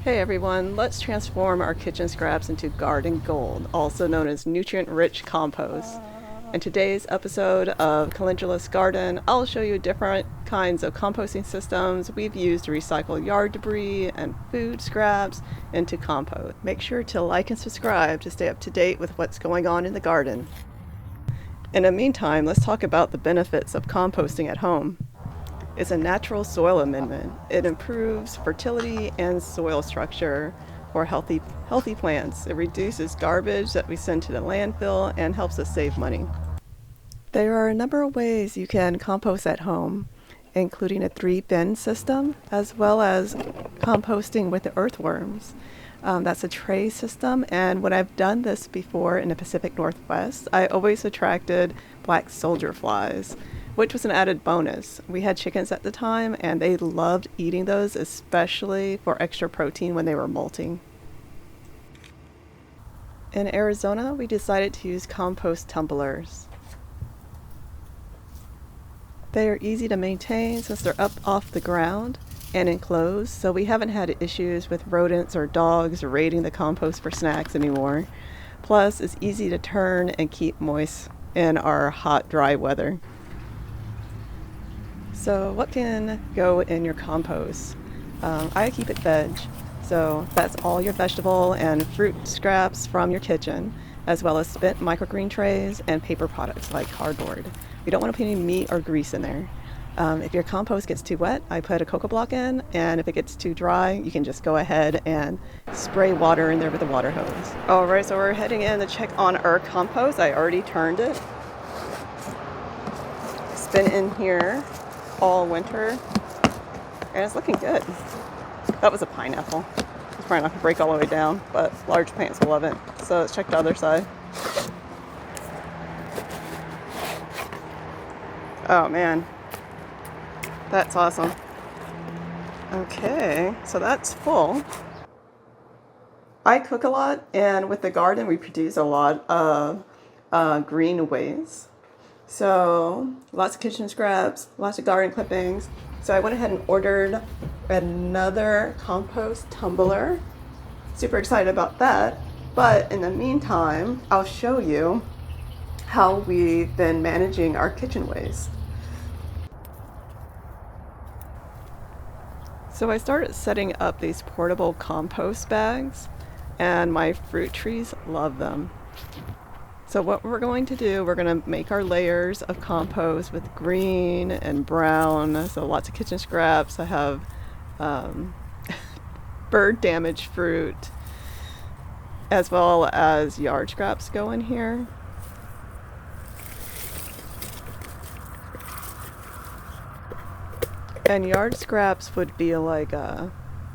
Hey everyone, let's transform our kitchen scraps into garden gold, also known as nutrient-rich compost. In today's episode of Calendula's Garden, I'll show you different kinds of composting systems we've used to recycle yard debris and food scraps into compost. Make sure to like and subscribe to stay up to date with what's going on in the garden. In the meantime, let's talk about the benefits of composting at home. It's a natural soil amendment. It improves fertility and soil structure for healthy plants. It reduces garbage that we send to the landfill and helps us save money. There are a number of ways you can compost at home, including a 3-bin system, as well as composting with the earthworms. That's a tray system, and when I've done this before in the Pacific Northwest, I always attracted black soldier flies, which was an added bonus. We had chickens at the time, and they loved eating those, especially for extra protein when they were molting. In Arizona, we decided to use compost tumblers. They are easy to maintain since they're up off the ground and enclosed, so we haven't had issues with rodents or dogs raiding the compost for snacks anymore. Plus, it's easy to turn and keep moist in our hot, dry weather. So what can go in your compost? I keep it veg, so that's all your vegetable and fruit scraps from your kitchen, as well as spent microgreen trays and paper products like cardboard. You don't want to put any meat or grease in there. If your compost gets too wet, I put a cocoa block in, and if it gets too dry, you can just go ahead and spray water in there with a water hose. Alright, so we're heading in to check on our compost. I already turned it. It's been in here all winter, and it's looking good. That was a pineapple. It's probably not going to break all the way down, but large plants will love it. So let's check the other side. Oh man, that's awesome. Okay, so that's full. I cook a lot, and with the garden we produce a lot of green waste. So lots of kitchen scraps, lots of garden clippings. So I went ahead and ordered another compost tumbler. Super excited about that. But in the meantime, I'll show you how we've been managing our kitchen waste. So I started setting up these portable compost bags, and my fruit trees love them. So what we're going to do, we're going to make our layers of compost with green and brown. So lots of kitchen scraps. I have bird damaged fruit, as well as yard scraps go in here. And yard scraps would be like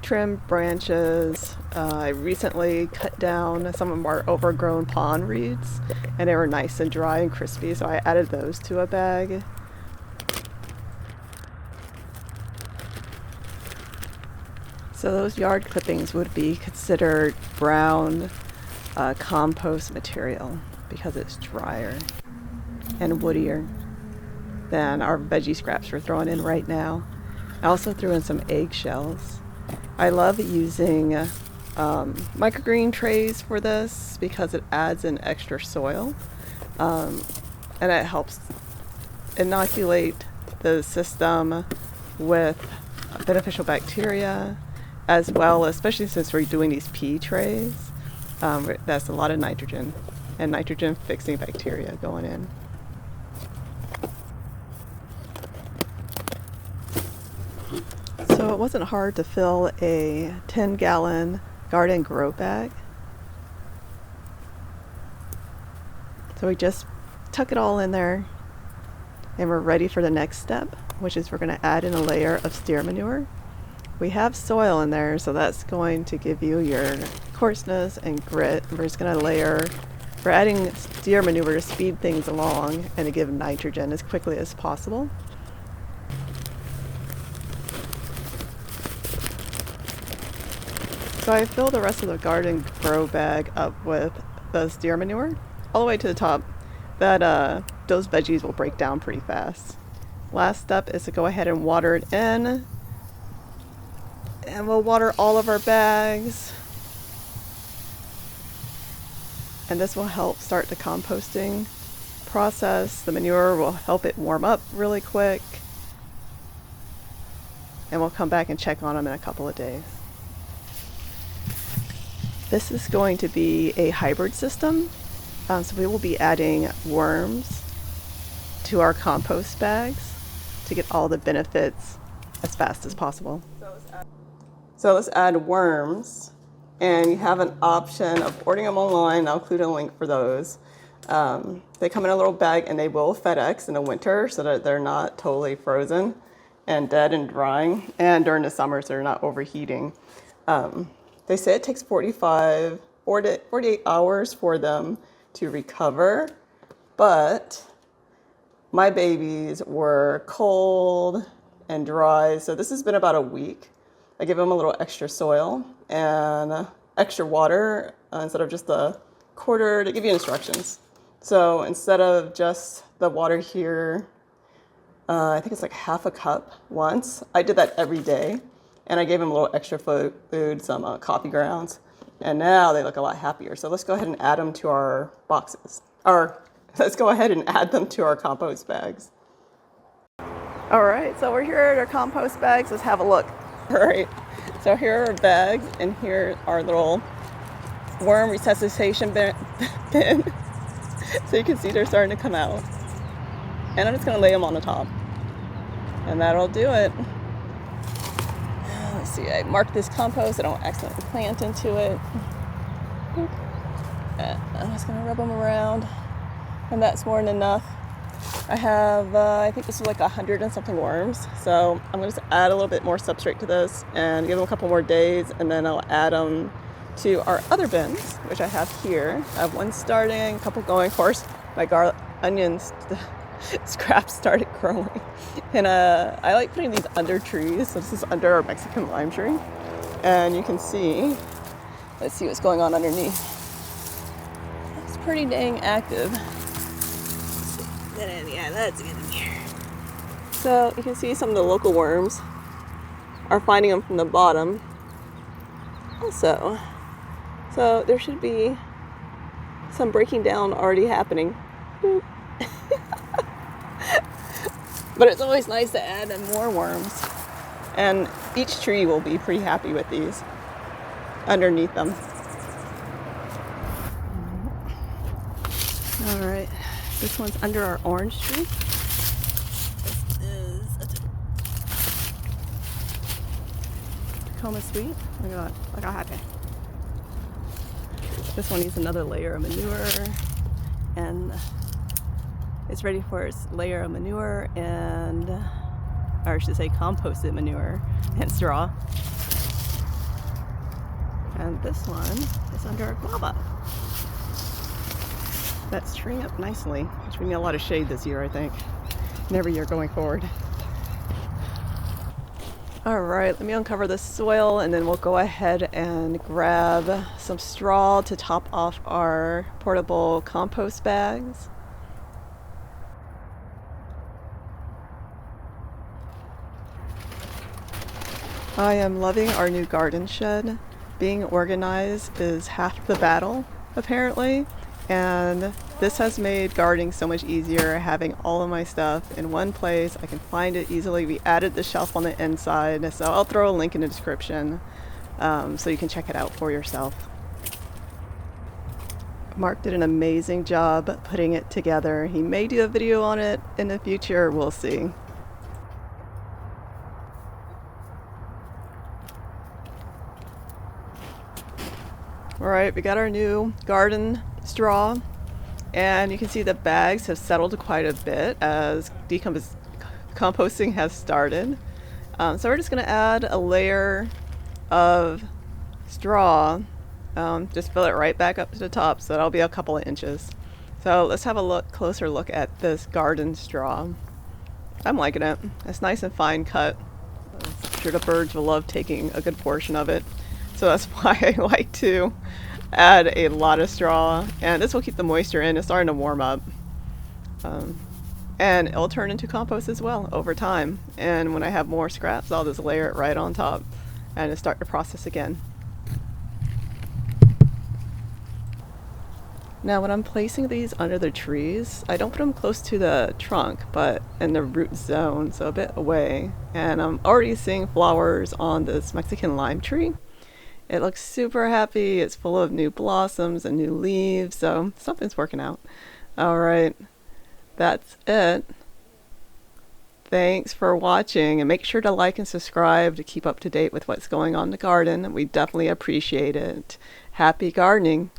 trimmed branches. I recently cut down some of our overgrown pond reeds, and they were nice and dry and crispy, so I added those to a bag. So those yard clippings would be considered brown compost material because it's drier and woodier than our veggie scraps we're throwing in right now. I also threw in some eggshells. I love using microgreen trays for this because it adds in extra soil, and it helps inoculate the system with beneficial bacteria, as well, especially since we're doing these pea trays. That's a lot of nitrogen and nitrogen fixing bacteria going in. So it wasn't hard to fill a 10-gallon garden grow bag. So we just tuck it all in there, and we're ready for the next step, which is we're going to add in a layer of steer manure. We have soil in there, so that's going to give you your coarseness and grit. We're just going to we're adding steer manure to speed things along and to give nitrogen as quickly as possible. So I fill the rest of the garden grow bag up with the steer manure all the way to the top. Those veggies will break down pretty fast. Last step is to go ahead and water it in. And we'll water all of our bags. And this will help start the composting process. The manure will help it warm up really quick. And we'll come back and check on them in a couple of days. This is going to be a hybrid system. So we will be adding worms to our compost bags to get all the benefits as fast as possible. So let's add worms, and you have an option of ordering them online. I'll include a link for those. They come in a little bag, and they will FedEx in the winter so that they're not totally frozen and dead and drying, and during the summers they're not overheating. They say it takes 48 hours for them to recover, but my babies were cold and dry, so this has been about a week. I give them a little extra soil and extra water instead of just a quarter. To give you instructions. So instead of just the water here, I think it's like half a cup once. I did that every day, and I gave them a little extra food, some coffee grounds, and now they look a lot happier. So let's go ahead and add them to our boxes. Or let's go ahead and add them to our compost bags. All right, so we're here at our compost bags. Let's have a look. All right, so here are our bags, and here are our little worm resuscitation bin. So you can see they're starting to come out. And I'm just gonna lay them on the top. And that'll do it. Let's see, I marked this compost. I don't accidentally plant into it. I'm just gonna rub them around. And that's more than enough. I have, I think this is like 100 and something worms. So I'm gonna just add a little bit more substrate to this and give them a couple more days, and then I'll add them to our other bins, which I have here. I have one starting, a couple going. Of course, my onions scraps started growing. And I like putting these under trees. So this is under our Mexican lime tree. And you can see, let's see what's going on underneath. It's pretty dang active. Yeah, let's get in here. So you can see some of the local worms are finding them from the bottom also. So there should be some breaking down already happening. But it's always nice to add in more worms. And each tree will be pretty happy with these underneath them. All right. This one's under our orange tree. This is a Tacoma Sweet. Look at that. Look how happy. This one needs another layer of manure, and it's ready for its layer of manure and, or I should say composted manure and straw. And this one is under a guava. That's treeing up nicely, which we need a lot of shade this year, I think, and every year going forward. All right, let me uncover the soil, and then we'll go ahead and grab some straw to top off our portable compost bags. I am loving our new garden shed. Being organized is half the battle, apparently. And this has made gardening so much easier, having all of my stuff in one place. I can find it easily. We added the shelf on the inside, so I'll throw a link in the description so you can check it out for yourself. Mark did an amazing job putting it together. He may do a video on it in the future, we'll see. All right, we got our new garden straw, and you can see the bags have settled quite a bit as composting has started. So we're just going to add a layer of straw, just fill it right back up to the top, so that'll be a couple of inches. So let's have a closer look at this garden straw. I'm liking it. It's nice and fine cut. I'm sure the birds will love taking a good portion of it. So that's why I like to add a lot of straw, and this will keep the moisture in. It's starting to warm up, and it'll turn into compost as well over time. And when I have more scraps, I'll just layer it right on top, and start the process again. Now when I'm placing these under the trees, I don't put them close to the trunk, but in the root zone, so a bit away. And I'm already seeing flowers on this Mexican lime tree. It looks super happy. It's full of new blossoms and new leaves, so something's working out. All right, that's it. Thanks for watching, and make sure to like and subscribe to keep up to date with what's going on in the garden. We definitely appreciate it. Happy gardening!